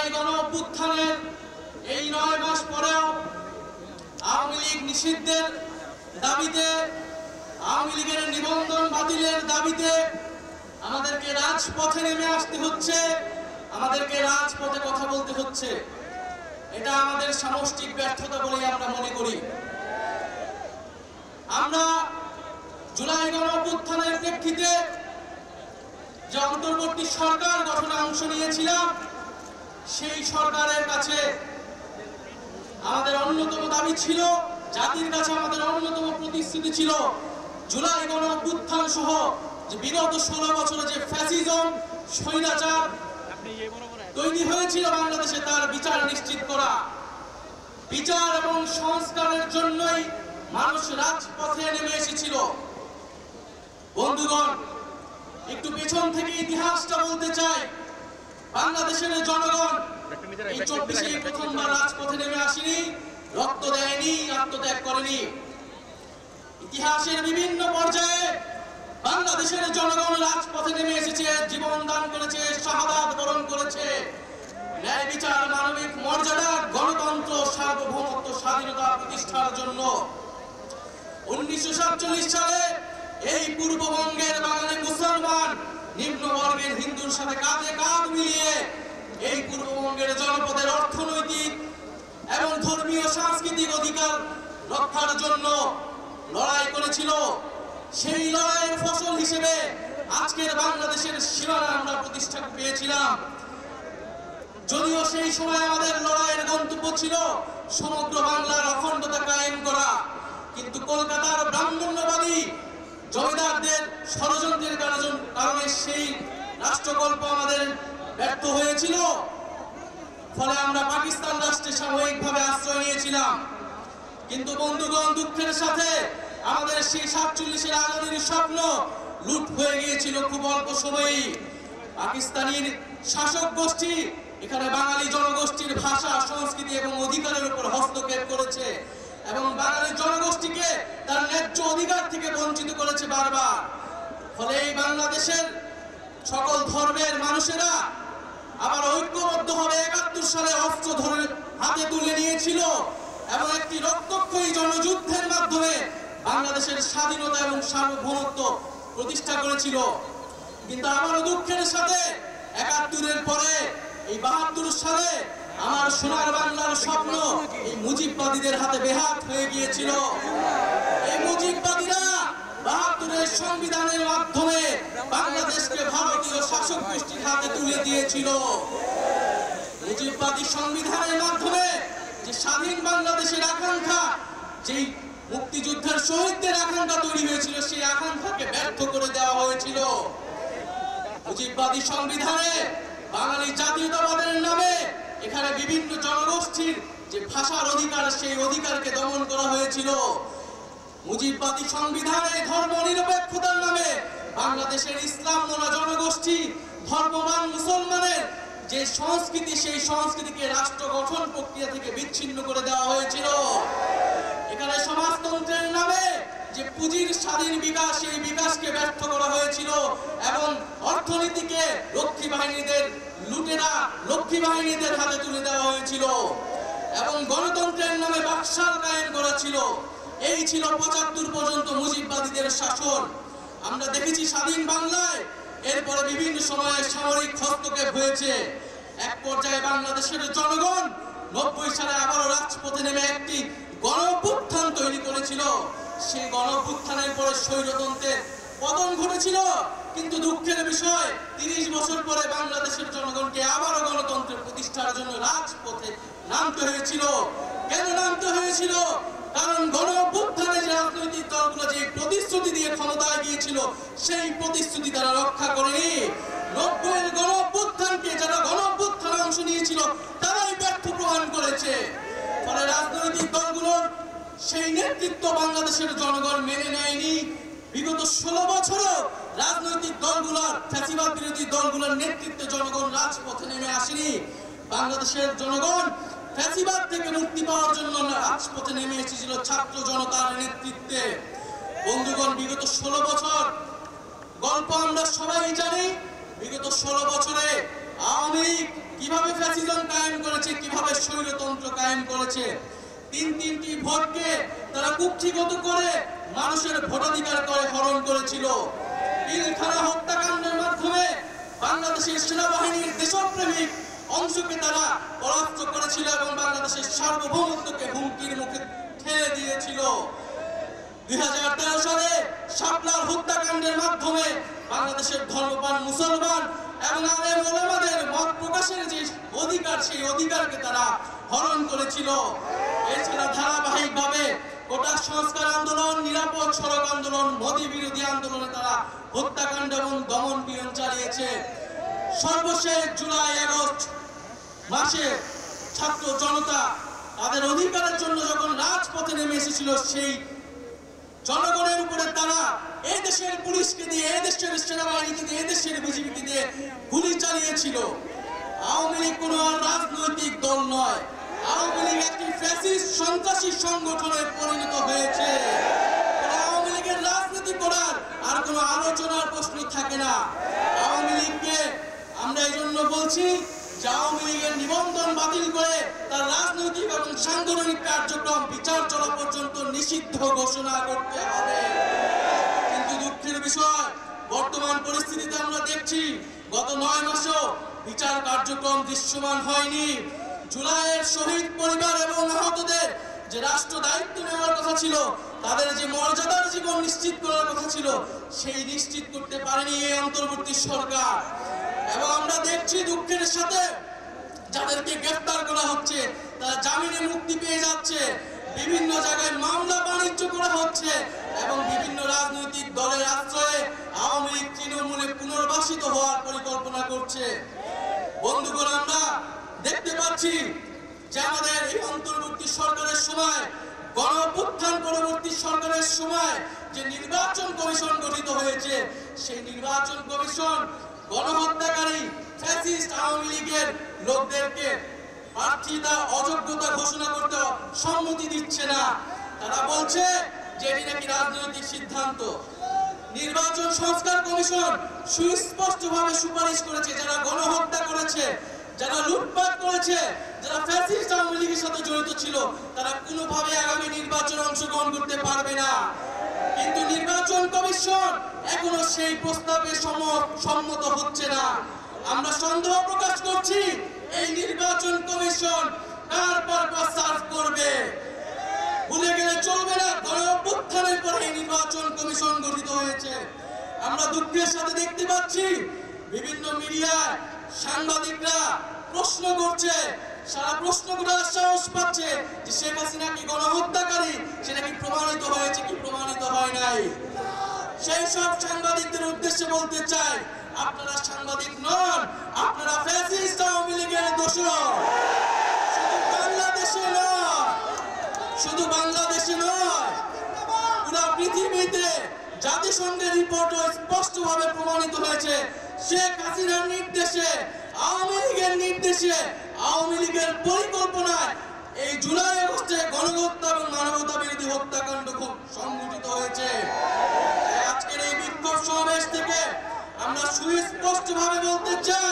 জুলাই গণ অভ্যুত্থানের এই 9 মাস পরেও আওয়ামী লীগ নিষিদ্ধের দাবিতে, আওয়ামী লীগের নিবন্ধন বাতিলের দাবিতে আমাদেরকে রাজপথে নেমে আসতে হচ্ছে, আমাদেরকে রাজপথে কথা বলতে হচ্ছে। এটা আমাদের সামষ্টিক ব্যর্থতা বলে আমরা মনে করি। আমরা জুলাই গণ অভ্যুত্থানের প্রেক্ষিতে যে অন্তর্বর্তী সরকার গঠনে অংশ নিয়েছিলাম, সেই সরকারের কাছে আমাদের অন্যতম দাবি ছিল, জাতির কাছে আমাদের অন্যতম প্রতিশ্রুতি ছিল, জুলাই গণ অভ্যুত্থান সহ যে বিগত 16 বছরে যে ফ্যাসিজম, স্বৈরাচার তৈরি হয়েছিল বাংলাদেশে, তার বিচার নিশ্চিত করা। বিচার এবং সংস্কারের জন্যই মানুষ রাজপথে নেমে এসেছিল। বন্ধুগণ, একটু পেছন থেকে ইতিহাসটা বলতে চাই। বাংলাদেশের জনগণ এই 24-এ প্রথমবার রাজপথে নেমে আসেনি, রক্ত দেয়নি, আত্মত্যাগ করেনি। ইতিহাসের বিভিন্ন পর্যায়ে বাংলাদেশের জনগণ রাজপথে নেমে এসেছে, জীবন দান করেছে, শাহাদাত বরণ করেছে। ন্যায় বিচার, মানবিক মর্যাদা, গণতন্ত্র, সার্বভৌমত্ব, স্বাধীনতা প্রতিষ্ঠার জন্য 1947 সালে এই পূর্ববঙ্গের বাঙালি মুসলমান নিম্নবর্গের হিন্দুর সাথে কাঁধে কাঁধ মিলিয়ে এই পূর্ববঙ্গের জনপদের অর্থনৈতিক এবং ধর্মীয় সাংস্কৃতিক অধিকার রক্ষার জন্য লড়াই করেছিল। সেই লড়াইয়ের ফসল হিসেবে আজকের বাংলাদেশের সীমানা আমরা প্রতিষ্ঠা পেয়েছিলাম। যদিও সেই সময় আমাদের লড়াইয়ের গন্তব্য ছিল সমগ্র বাংলার অখণ্ডতা কায়েম করা, কিন্তু কলকাতার ব্রাহ্মণ্যবাদী জমিদারদের ষড়যন্ত্রের কারণে সেই রাষ্ট্রকল্প আমাদের ব্যর্থ হয়েছিল। ফলে আমরা পাকিস্তান রাষ্ট্রে সাময়িকভাবে আশ্রয় নিয়েছিলাম। কিন্তু বন্ধুগণ, দুঃখের সাথে আমাদের সেই 47-এর আজাদির স্বপ্ন লুট হয়ে গিয়েছিল খুব অল্প সময়েই। পাকিস্তানের শাসক গোষ্ঠী এখানে বাঙালি জনগোষ্ঠীর ভাষা, সংস্কৃতি এবং অধিকারের উপর হস্তক্ষেপ করেছে এবং বাঙালি জনগোষ্ঠীকে তার ন্যায্য অধিকার থেকে বঞ্চিত করেছে বারবার। ফলে এই বাংলাদেশের সকল ধর্মের মানুষেরা আবার ঐক্যবদ্ধভাবে 71 সালে অস্ত্র ধরে হাতে তুলে নিয়েছিল এবং একটি রক্তক্ষয়ী জনযুদ্ধের মাধ্যমে বাংলাদেশের স্বাধীনতা এবং সার্বভৌমত্ব প্রতিষ্ঠা করেছিল। কিন্তু আমারও দুঃখের সাথে 71-এর পরে এই 72 সালে আমার সোনার বাংলার স্বপ্ন এই মুজিববাদীদের হাতে বেহাত হয়ে গিয়েছিল। এই মুজিববাদীরা 72-এর সংবিধানের মাধ্যমে বাংলাদেশকে ভারতীয় শাসক গোষ্ঠীর হাতে তুলে দিয়েছিল। মুজিববাদী সংবিধানের মাধ্যমে যে স্বাধীন বাংলাদেশের আকাঙ্ক্ষা, যেই মুক্তিযুদ্ধের শহীদদের আকাঙ্ক্ষা তৈরি হয়েছিল, সেই আকাঙ্ক্ষাকে ব্যর্থ করে দেওয়া হয়েছিল। মুজিববাদী সংবিধানে বাঙালি জাতীয়তাবাদের নামে এখানে বিভিন্ন জনগোষ্ঠীর যে ভাষার অধিকার, সেই অধিকারকে দমন করা হয়েছিল। মুজিববাদী সংবিধানে ধর্মনিরপেক্ষতার নামে বাংলাদেশের ইসলাম মোনা জনগোষ্ঠী, ধর্মবান মুসলমানের যে সংস্কৃতি, সেই সংস্কৃতিকে রাষ্ট্র গঠন প্রক্রিয়া থেকে বিচ্ছিন্ন করে দেওয়া হয়েছিল। এখানে সমাজতন্ত্রের নামে যে পুঁজির স্বাধীন বিকাশ, সেই বিকাশকে ব্যর্থ করা হয়েছিল এবং অর্থনীতিকে লক্ষ্মী বাহিনীদের হাতে তুলে দেওয়া হয়েছিল এবং গণতন্ত্রের নামে বাকশাল কায়েম করা ছিল। এই ছিল 75 পর্যন্ত মুজিববাদীদের শাসন। আমরা দেখেছি স্বাধীন বাংলায় এরপরে বিভিন্ন সময়ে সামরিক হস্তক্ষেপ হয়েছে। এক পর্যায়ে বাংলাদেশের জনগণ 90 সালে আবারও রাজপথে নেমে একটি গণ অভ্যুত্থান তৈরি করেছিল। সেই গণ অভ্যুত্থানের পরে স্বৈরতন্ত্রের পতন ঘটেছিল। কিন্তু দুঃখের বিষয়, 30 বছর পরে বাংলাদেশের জনগণকে আবারও গণতন্ত্রের প্রতিষ্ঠার জন্য রাজপথে নামতে হয়েছিল। কেন নামতে হয়েছিল? কারণ গণ অভ্যুত্থানে রাজনৈতিক দলগুলো যে প্রতিশ্রুতি দিয়ে ক্ষমতায় গিয়েছিল, সেই প্রতিশ্রুতি তারা রক্ষা করেনি। 90-এর গণ অভ্যুত্থানকে যারা গণ অভ্যুত্থানে অংশ নিয়েছিল, তারাই ব্যর্থ প্রমাণ করেছে। ফলে রাজনৈতিক দলগুলোর সেই নেতৃত্ব বাংলাদেশের জনগণ মেনে নেয়নি। বিগত 16 বছরও রাজনৈতিক দলগুলোর, ফ্যাসিবাদ বিরোধী দলগুলোর নেতৃত্বে জনগণ রাজপথে নেমে আসেনি। বাংলাদেশের জনগণ ফ্যাসিবাদ থেকে মুক্তি পাওয়ার জন্য রাজপথে নেমে এসেছিল ছাত্র জনতার নেতৃত্বে। বন্ধুগণ, বিগত 16 বছর গল্প আমরা সবাই জানি। বিগত 16 বছরে আওয়ামী লীগ কিভাবে কিভাবে ফ্যাসিজম কায়েম করেছে, কিভাবে স্বৈরতন্ত্র কায়েম করেছে। তিনটি ভোটকে তারা কুক্ষিগত করে মানুষের ভোটাধিকার করে হরণ করেছিল। পিলখানা হত্যাকাণ্ডের মাধ্যমে বাংলাদেশের সেনাবাহিনীর দেশপ্রেমিক অংশকে তারা পরাস্ত করেছিল এবং বাংলাদেশের সার্বভৌমত্বকে হুমকির মুখে ঠেলে দিয়েছিল। 2013 সালে শাপলার হত্যাকাণ্ডের মাধ্যমে বাংলাদেশের ধর্মপ্রাণ মুসলমান এবং আলেম ওলামাদের মত প্রকাশের যে অধিকার, সেই অধিকারকে তারা হরণ করেছিল। এছাড়া ধারাবাহিকভাবে কোটা সংস্কার আন্দোলন, নিরাপদ সড়ক আন্দোলন, মোদী বিরোধী আন্দোলনে তারা হত্যাকাণ্ড এবং দমন পীড়ন চালিয়েছে। সর্বশেষ জুলাই আগস্ট মাসে ছাত্র জনতা তাদের অধিকারের জন্য যখন রাজপথে নেমে এসেছিল, সেই জনগণের উপরে তারা এই দেশের পুলিশকে দিয়ে, এই দেশের সেনাবাহিনীকে দিয়ে, এই দেশের বিজিবিকে দিয়ে গুলি চালিয়েছিল। আওয়ামী লীগ কোনো রাজনৈতিক দল নয়, আওয়ামী লীগ একটি ফ্যাসিস্ট সন্ত্রাসী সংগঠনে পরিণত হয়েছে। আওয়ামী লীগের রাজনীতি করার আর কোনো আলোচনার প্রশ্ন থাকে না। আওয়ামী লীগকে আমরা এই জন্য বলছি যে আওয়ামী লীগের নিবন্ধন বাতিল করে তার রাজনৈতিক এবং সাংগঠনিক কার্যক্রম বিচার চলা পর্যন্ত নিষিদ্ধ ঘোষণা করতে হবে। কিন্তু দুঃখের বিষয়, বর্তমান পরিস্থিতিতে আমরা দেখছি গত 9 মাসেও বিচার কার্যক্রম দৃশ্যমান হয়নি। জুলাইয়ের শহীদ পরিবার এবং আহতদের যে রাষ্ট্র দায়িত্ব নেওয়ার কথা ছিল, তাদের যে মর্যাদার জীবন নিশ্চিত করার কথা ছিল, সেই নিশ্চিত করতে পারেনি এই অন্তর্বর্তী সরকার। এবং আমরা দেখছি দুঃখের সাথে যাদেরকে গ্রেফতার করা হচ্ছে তারা জামিনে মুক্তি পেয়ে যাচ্ছে, বিভিন্ন জায়গায় মামলা বাণিজ্য করা হচ্ছে এবং বিভিন্ন রাজনৈতিক দলের আশ্রয়ে আওয়ামী লীগ তৃণমূলে পুনর্বাসিত হওয়ার পরিকল্পনা করছে। বন্ধুগণ, আমরা দেখতে পাচ্ছি যে আমাদের এই অন্তর্বর্তী সরকারের সময়, গণঅভ্যুত্থান পরবর্তী সরকারের সময় যে নির্বাচন কমিশন গঠিত হয়েছে, সেই নির্বাচন কমিশন গণহত্যাকারী ফ্যাসিস্ট আওয়ামী লীগের লোকদেরকে প্রার্থিতা অযোগ্যতা ঘোষণা করতে সম্মতি দিচ্ছে না। তারা বলছে যে এটি নাকি রাজনৈতিক সিদ্ধান্ত। নির্বাচন সংস্কার কমিশন সুস্পষ্টভাবে সুপারিশ করেছে যারা গণহত্যা করেছে, যারা লুটপাট করেছে, যারা ফ্যাসিস্ট আওয়ামী লীগের সাথে জড়িত ছিল, তারা কোনোভাবে আগামী নির্বাচনে অংশগ্রহণ করতে পারবে না। কিন্তু নির্বাচন কমিশন এখনো সেই প্রস্তাবে সম্মত হচ্ছে না। আমরা সন্দেহ প্রকাশ করছি এই নির্বাচন কমিশন কার পারপাস সার্ভ করবে। ভুলে গেলে চলবে না, গণঅভ্যুত্থানের পরে এই নির্বাচন কমিশন গঠিত হয়েছে। আমরা দুঃখের সাথে দেখতে পাচ্ছি বিভিন্ন মিডিয়ায় সাংবাদিকরা প্রশ্ন করছে, সারা প্রশ্ন করার সাহস পাচ্ছে যে শেখ হাসিনা কি গণহত্যাকারী, সেটা কি প্রমাণিত হয়েছে কি প্রমাণিত হয় নাই। সেই সব সাংবাদিকদের উদ্দেশ্যে বলতে চাই, আপনারা সাংবাদিক নন, আপনারা ফ্যাসিস্ট আওয়ামী লীগের দোসর। শুধু বাংলাদেশে নয়, পুরো পৃথিবীতে জাতিসংঘের রিপোর্টও স্পষ্টভাবে প্রমাণিত হয়েছে শেখ হাসিনার নির্দেশে, আওয়ামী লীগের নির্দেশে, আওয়ামী লীগের পরিকল্পনায় এই জুলাই আগস্টে গণহত্যা এবং মানবতা বিরোধী হত্যাকাণ্ড খুব সংঘটিত হয়েছে। আজকের এই বিক্ষোভ সমাবেশ থেকে আমরা সুস্পষ্টভাবে বলতে চাই